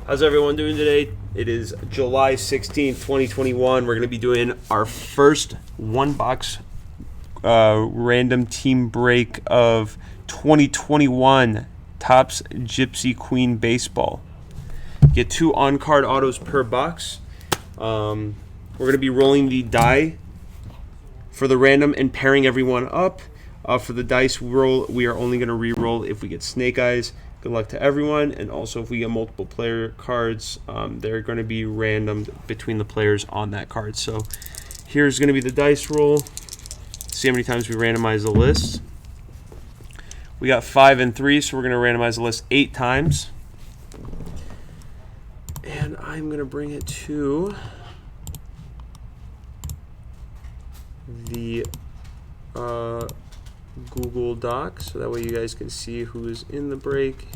How's everyone doing today? It is July 16th, 2021. We're going to be doing our first one-box random team break of 2021 Topps Gypsy Queen Baseball. Get 2 on-card autos per box. We're going to be rolling the die for the random and pairing everyone up. For the dice roll, we are only going to re-roll if we get snake eyes. Good luck to everyone. And also, if we get multiple player cards, they're going to be random between the players on that card. So here's going to be the dice roll. See how many times we randomize the list. We got 5 and 3, so we're going to randomize the list 8 times. And I'm going to bring it to the Google Doc, so that way you guys can see who's in the break,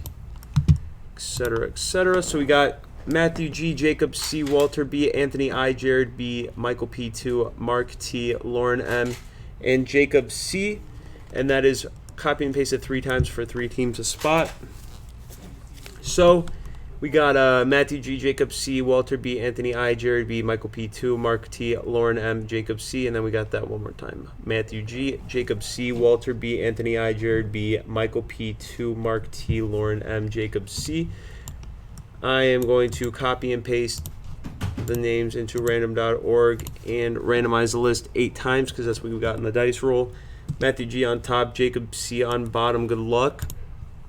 etc., etc. So we got Matthew G, Jacob C, Walter B, Anthony I, Jared B, Michael P2, Mark T, Lauren M, and Jacob C. And that is copy and pasted 3 times for 3 teams a spot. So we got Matthew G, Jacob C, Walter B, Anthony I, Jared B, Michael P2, Mark T, Lauren M, Jacob C, and then we got that one more time. Matthew G, Jacob C, Walter B, Anthony I, Jared B, Michael P2, Mark T, Lauren M, Jacob C. I am going to copy and paste the names into random.org and randomize the list 8 times because that's what we got in the dice roll. Matthew G on top, Jacob C on bottom. Good luck.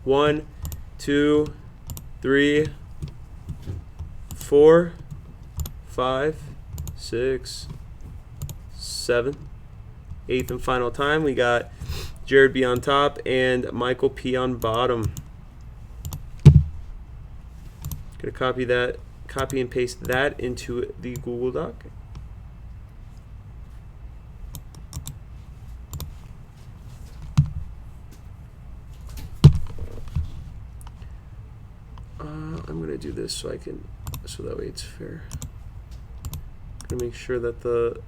1, 2, 3, 4, 5, 6, 7. 8th and final time. We got Jared B on top and Michael P on bottom. Gonna copy and paste that into the Google Doc. I'm gonna do this so that way it's fair. Gonna make sure that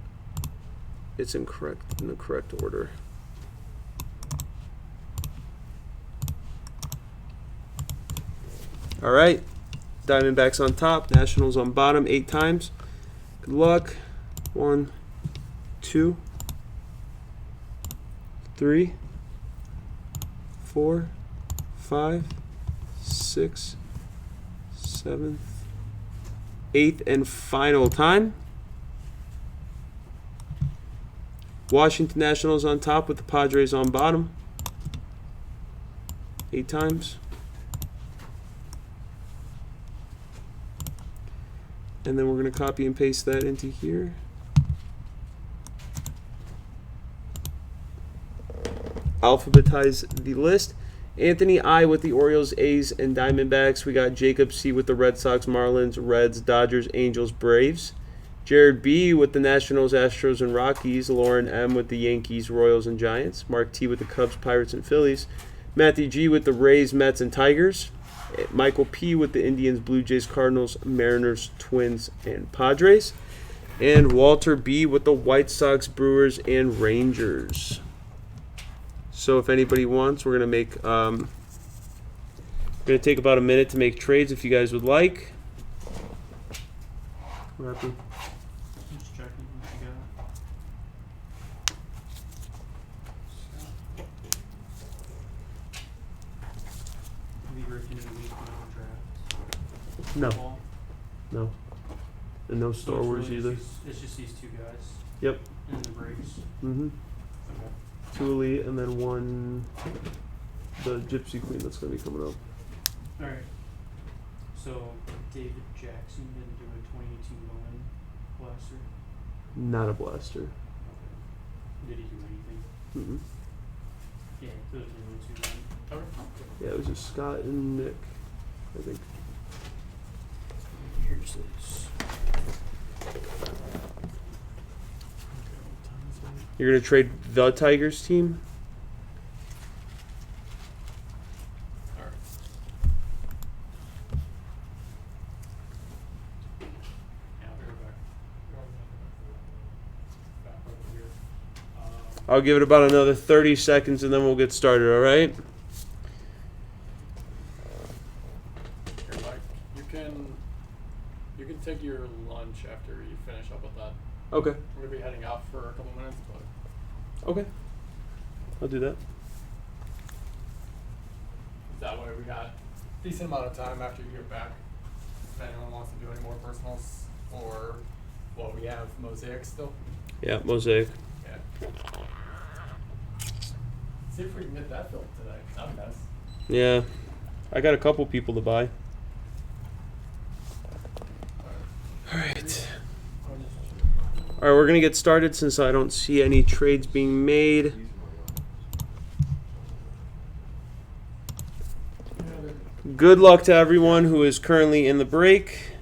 it's in the correct order. All right, Diamondbacks on top, Nationals on bottom, 8 times. Good luck. 1, 2, 3, 4, 5, 6, 7th, 8th, and final time. Washington Nationals on top with the Padres on bottom. 8 times. And then we're going to copy and paste that into here. Alphabetize the list. Anthony I with the Orioles, A's, and Diamondbacks. We got Jacob C with the Red Sox, Marlins, Reds, Dodgers, Angels, Braves. Jared B with the Nationals, Astros, and Rockies. Lauren M with the Yankees, Royals, and Giants. Mark T with the Cubs, Pirates, and Phillies. Matthew G with the Rays, Mets, and Tigers. Michael P with the Indians, Blue Jays, Cardinals, Mariners, Twins, and Padres. And Walter B with the White Sox, Brewers, and Rangers. So if anybody wants, we're gonna take about a minute to make trades if you guys would like. What happened? Just checking what you got. Have you worked into the week draft? No. Football? No. And no Star Wars either. It's just these 2 guys. Yep. And the breaks. Mm-hmm. Okay. 2 elite and then 1 the Gypsy Queen that's gonna be coming up. Alright. So David Jackson didn't do a 2018 Bowman blaster? Not a blaster. Okay. Did he do anything? Mm-mm. Yeah, those are the 2 then. Okay. Yeah, it was just Scott and Nick, I think. Here's this. You're gonna trade the Tigers team? Alright. Yeah, I'll be right back. Back over here. I'll give it about another 30 seconds and then we'll get started, all right? Here, Mike, you can You can take your lunch after you finish up with that. Okay. We're gonna be heading out for a couple minutes, but Okay. I'll do that. that way we got decent amount of time after you get back. If anyone wants to do any more personals or what we have mosaic still. Yeah, mosaic. Yeah. See if we can get that filled today. That'd be nice. Yeah. I got a couple people to buy. All right. All right, we're gonna get started since I don't see any trades being made. Good luck to everyone who is currently in the break.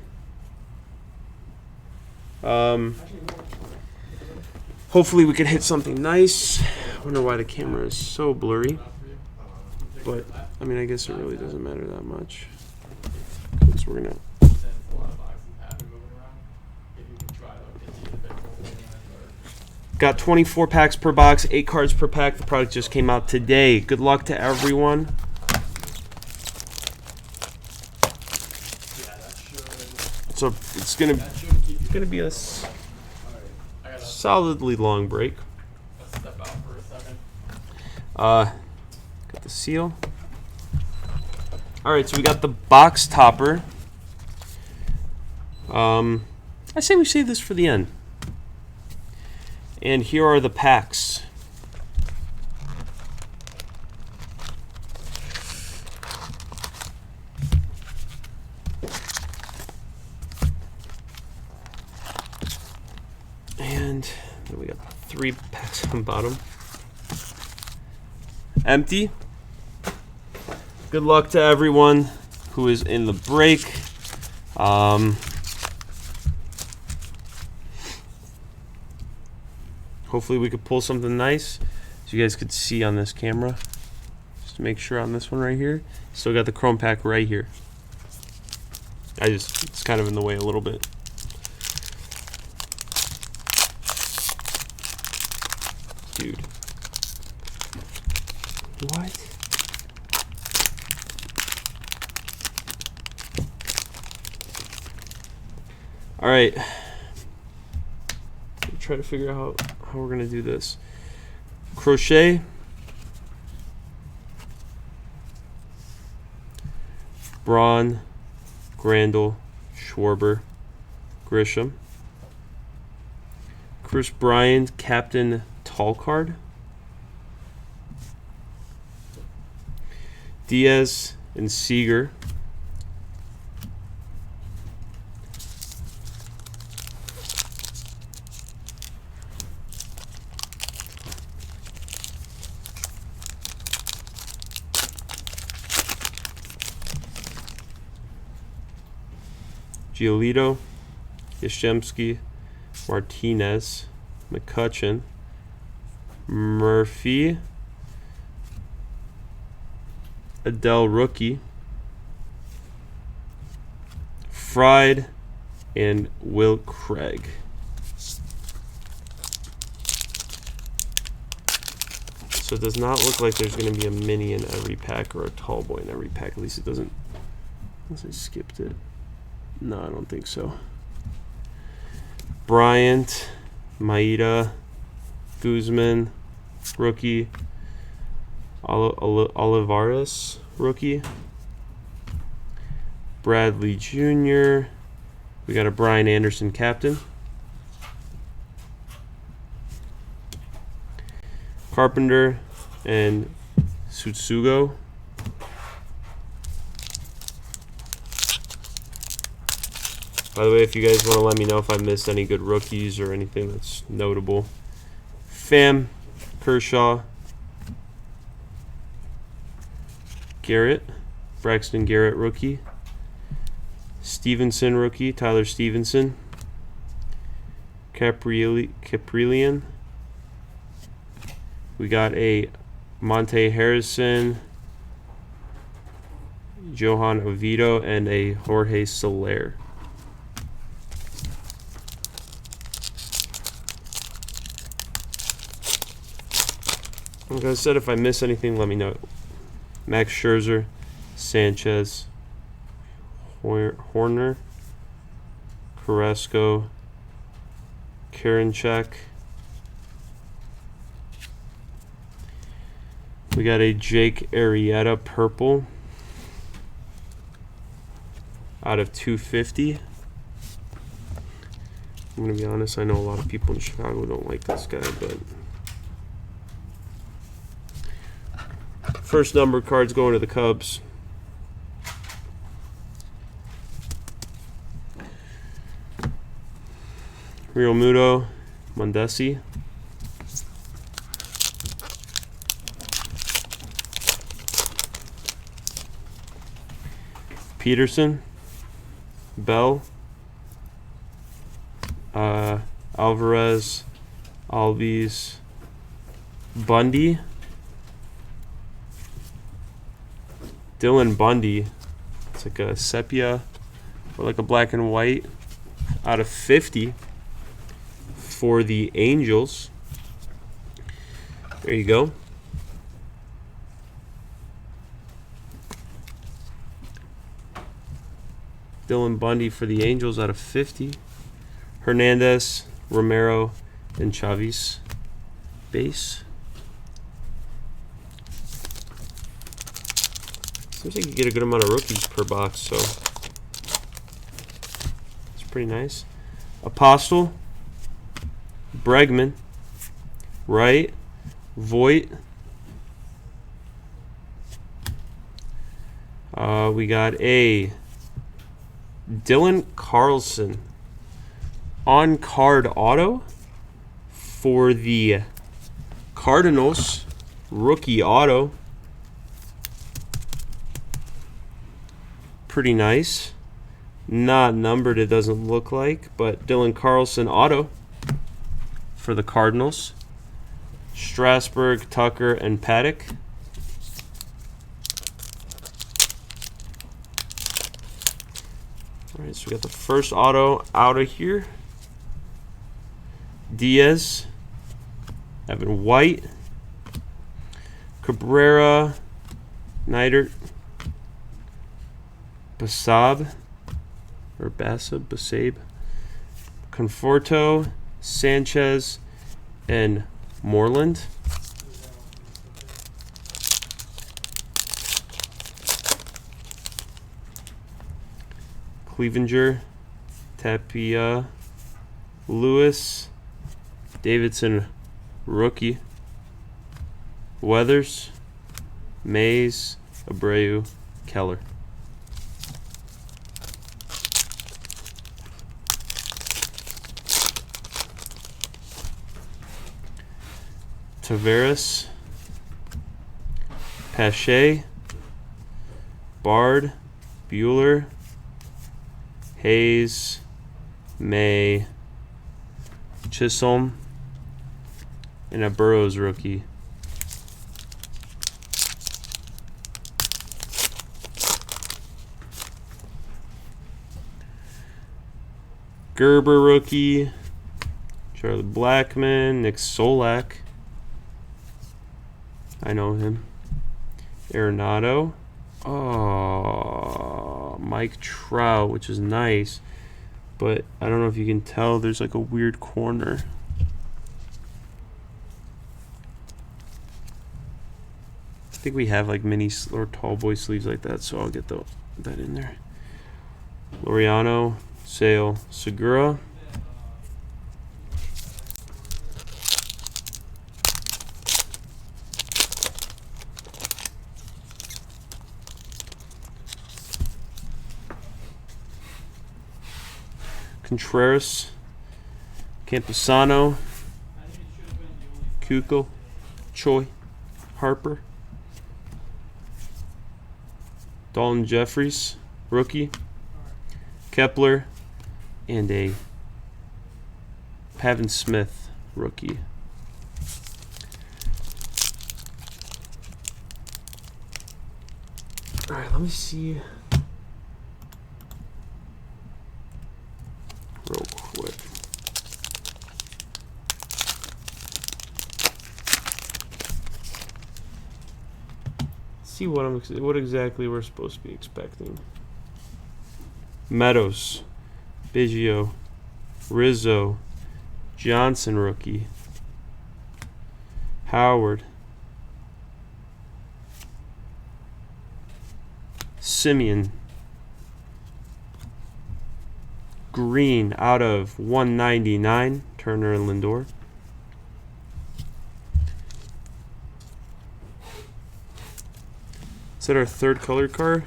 Hopefully we can hit something nice. I wonder why the camera is so blurry. But, I mean, I guess it really doesn't matter that much. Because we're going to... Got 24 packs per box, 8 cards per pack. The product just came out today. Good luck to everyone. So it's gonna be a solidly long break. Let's step out for a second. Got the seal. All right, so we got the box topper. I say we save this for the end. And here are the packs. And then we got 3 packs on the bottom. Empty. Good luck to everyone who is in the break. Hopefully we could pull something nice so you guys could see on this camera. Just to make sure on this one right here. Still got the chrome pack right here. It's kind of in the way a little bit. Dude. What? All right. Try to figure out how we're gonna do this. Crochet. Braun, Grandel, Schwarber, Grisham. Chris Bryant, Captain Tall Card. Diaz and Seager. Giolito, Yashemsky, Martinez, McCutcheon, Murphy, Adele rookie, Fried, and Will Craig. So it does not look like there's going to be a mini in every pack or a tall boy in every pack. At least it doesn't. Unless I skipped it. No, I don't think so. Bryant, Maeda, Guzman, rookie. Olivares, rookie. Bradley Jr. We got a Brian Anderson, captain. Carpenter and Sutsugo. By the way, if you guys want to let me know if I missed any good rookies or anything that's notable. Pham, Kershaw, Garrett, Braxton Garrett rookie. Stevenson rookie, Tyler Stevenson. Caprillion. We got a Monte Harrison, Johan Oviedo, and a Jorge Soler. Like I said, if I miss anything, let me know. Max Scherzer, Sanchez, Horner, Carrasco, Karinchak. We got a Jake Arrieta purple out of 250. I'm going to be honest, I know a lot of people in Chicago don't like this guy, but first number card's going to the Cubs. Real Muto, Mondesi. Peterson, Bell, Alvarez, Albies, Bundy, Dylan Bundy. It's like a sepia or like a black and white out of 50 for the Angels. There you go. Dylan Bundy for the Angels out of 50. Hernandez, Romero, and Chavez base. Seems like you get a good amount of rookies per box, so it's pretty nice. Apostle, Bregman, Wright, Voit. We got a Dylan Carlson on-card auto for the Cardinals, rookie auto. Pretty nice. Not numbered, it doesn't look like, but Dylan Carlson auto for the Cardinals. Strasburg, Tucker, and Paddock. All right, so we got the first auto out of here. Diaz, Evan White, Cabrera, Neidert, Basabe, Conforto, Sanchez, and Moreland. Clevenger, Tapia, Lewis, Davidson, rookie, Weathers, Mays, Abreu, Keller. Tavares, Pache, Bard, Bueller, Hayes, May, Chisholm, and a Burrows rookie. Gerber rookie, Charlie Blackmon, Nick Solak. I know him. Arenado. Oh, Mike Trout, which is nice. But I don't know if you can tell, there's like a weird corner. I think we have like mini or tall boy sleeves like that, so I'll get that in there. Laureano, Sale, Segura. Contreras, Campusano, Kuko, Choi, Harper, Dalton Jeffries, rookie, Kepler, and a Pavin Smith, rookie. All right, let me see real quick. See what exactly we're supposed to be expecting. Meadows, Biggio, Rizzo, Johnson rookie, Howard, Simeon, Green out of 199, Turner and Lindor. Is that our third colored card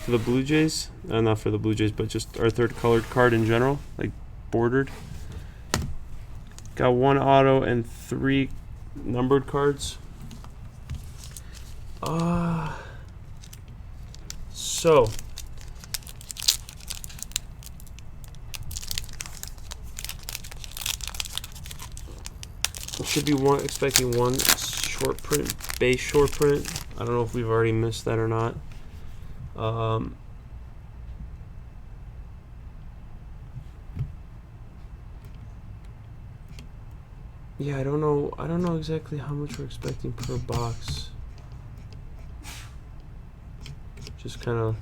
for the Blue Jays? Not for the Blue Jays, but just our third colored card in general, like bordered. Got 1 auto and 3 numbered cards. So should be expecting one short print, base short print. I don't know if we've already missed that or not. Yeah, I don't know exactly how much we're expecting per box. Just kind of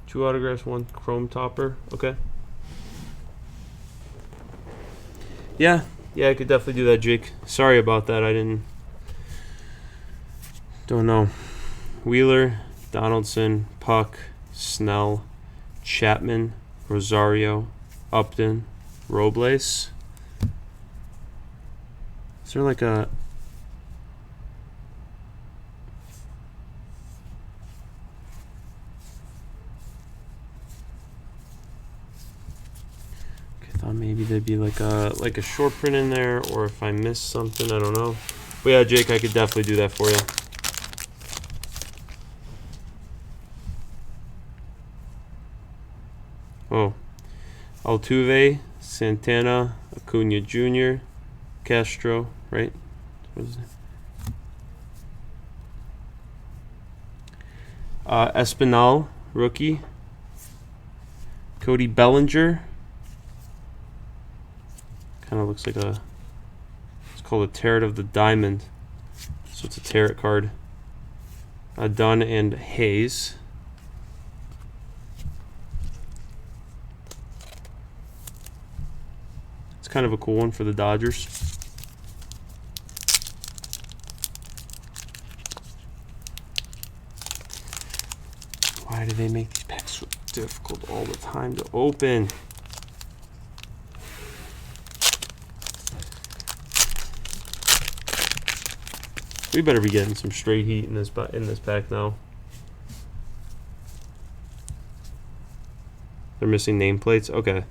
2 autographs, 1 chrome topper. Okay. Yeah, I could definitely do that, Jake. Sorry about that. Don't know. Wheeler, Donaldson, Puck, Snell, Chapman, Rosario, Upton, Robles. Is there like a... I thought maybe there'd be like a short print in there, or if I missed something, I don't know. But yeah, Jake, I could definitely do that for you. Oh, Altuve, Santana, Acuna Jr., Castro, right? What is it? Espinal, rookie. Cody Bellinger. Kind of looks like it's called a Tarot of the Diamond. So it's a tarot card. Dunn and Hayes. It's kind of a cool one for the Dodgers. Why do they make these packs so difficult all the time to open? We better be getting some straight heat in this pack now. They're missing nameplates. Okay.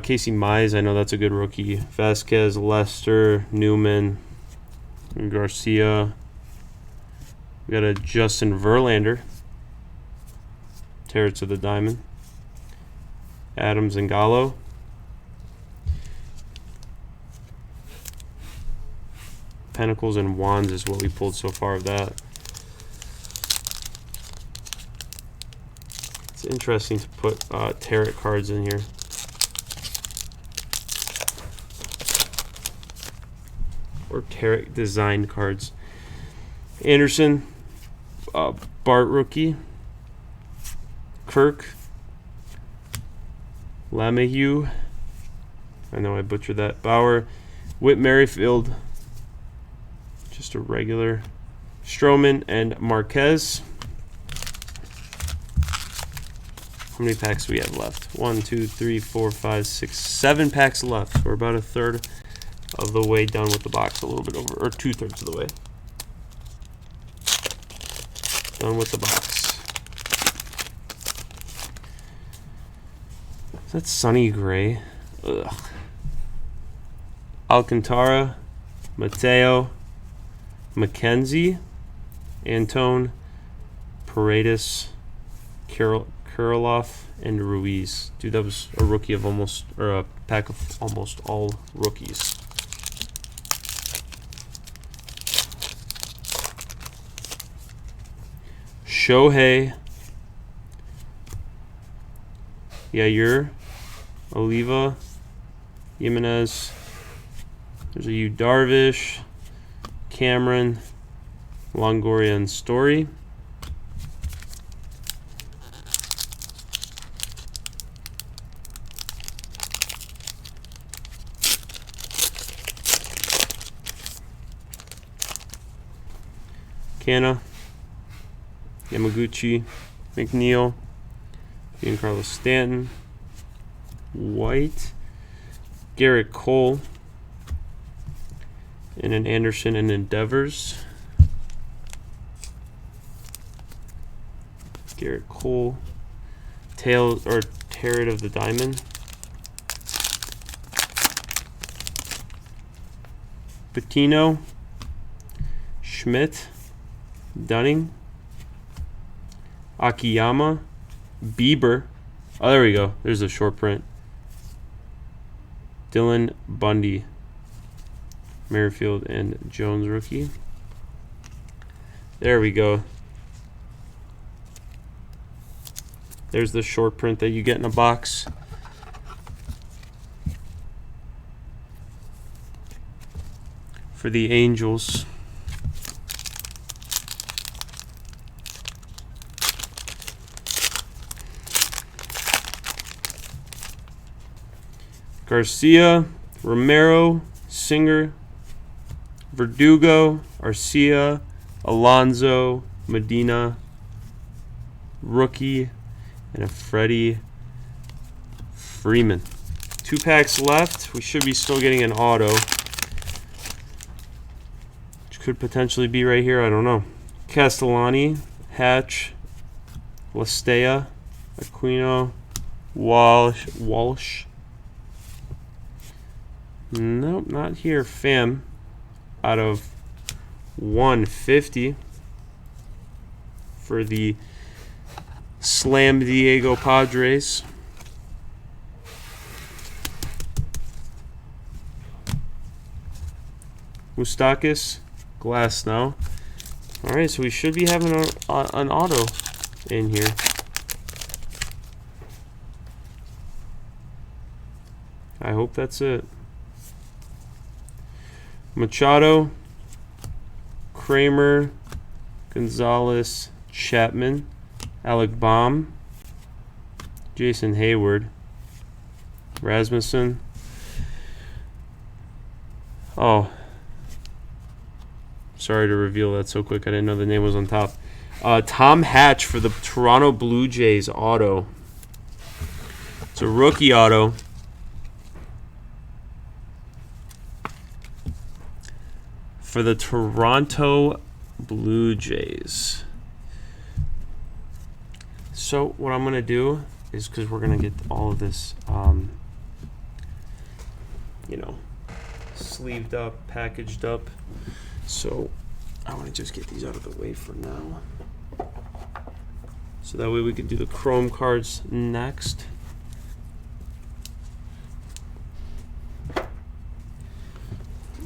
Casey Mize, I know that's a good rookie. Vasquez, Lester, Newman, Garcia. We got a Justin Verlander. Tarot of the Diamond. Adams and Gallo. Pentacles and Wands is what we pulled so far of that. It's interesting to put tarot cards in here. Or tarot design cards. Anderson, Bart rookie. Kirk. LeMahieu. I know I butchered that. Bauer. Whit Merrifield. Just a regular. Stroman and Marquez. How many packs do we have left? 1, 2, 3, 4, 5, 6, 7 packs left. We're about a third of the way done with the box, a little bit over, or 2/3 of the way done with the box. That's Sonny Gray. Ugh. Alcantara, Mateo, McKenzie, Antone, Paredes, Kirilloff, and Ruiz. Dude, that was a rookie of almost, or a pack of almost all rookies. Shohei, Yair, Oliva, Jimenez. There's a Yu Darvish, Cameron, Longoria, and Story. Canna, Yamaguchi, McNeil, Giancarlo Stanton, White, Garrett Cole, and an Anderson and Endeavors. Garrett Cole, Tarot of the Diamond. Patino, Schmidt, Dunning, Akiyama, Bieber. Oh, there we go. There's a short print. Dylan Bundy, Merrifield and Jones rookie. There we go. There's the short print that you get in a box. For the Angels. Garcia, Romero, Singer, Verdugo, Arcia, Alonso, Medina, rookie, and a Freddie Freeman. 2 packs left. We should be still getting an auto, which could potentially be right here. I don't know. Castellani, Hatch, Lastea, Aquino, Walsh. Nope, not here. Pham out of 150 for the Slam Diego Padres. Moustakis, glass now. All right, so we should be having an auto in here. I hope that's it. Machado, Kramer, Gonzalez, Chapman, Alec Baum, Jason Hayward, Rasmussen. Oh, sorry to reveal that so quick. I didn't know the name was on top. Tom Hatch for the Toronto Blue Jays auto. It's a rookie auto. For the Toronto Blue Jays. So what I'm going to do is, because we're going to get all of this, sleeved up, packaged up. So I want to just get these out of the way for now. So that way we can do the Chrome cards next.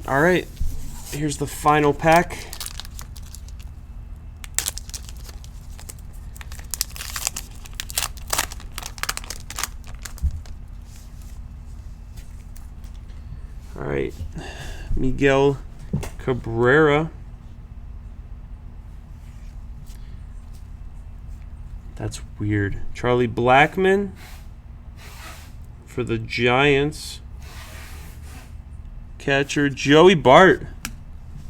All right. Here's the final pack. All right, Miguel Cabrera. That's weird. Charlie Blackmon for the Giants. Catcher Joey Bart.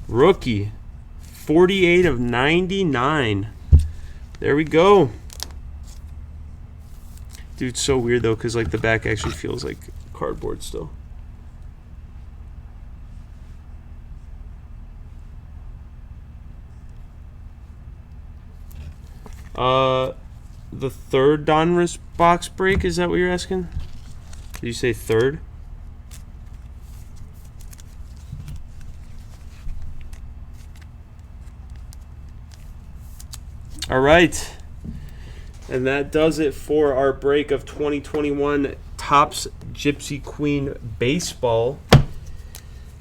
Rookie, 48 of 99. There we go. Dude, it's so weird though, because like the back actually feels like cardboard still. The third Donruss box break, is that what you're asking? Did you say third? All right, and that does it for our break of 2021 Topps Gypsy Queen Baseball.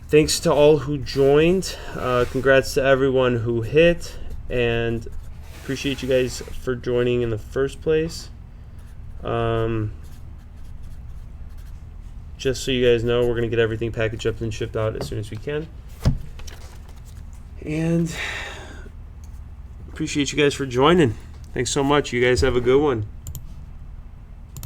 Thanks to all who joined. Congrats to everyone who hit, and appreciate you guys for joining in the first place. Just so you guys know, we're going to get everything packaged up and shipped out as soon as we can. And appreciate you guys for joining. Thanks so much. You guys have a good one.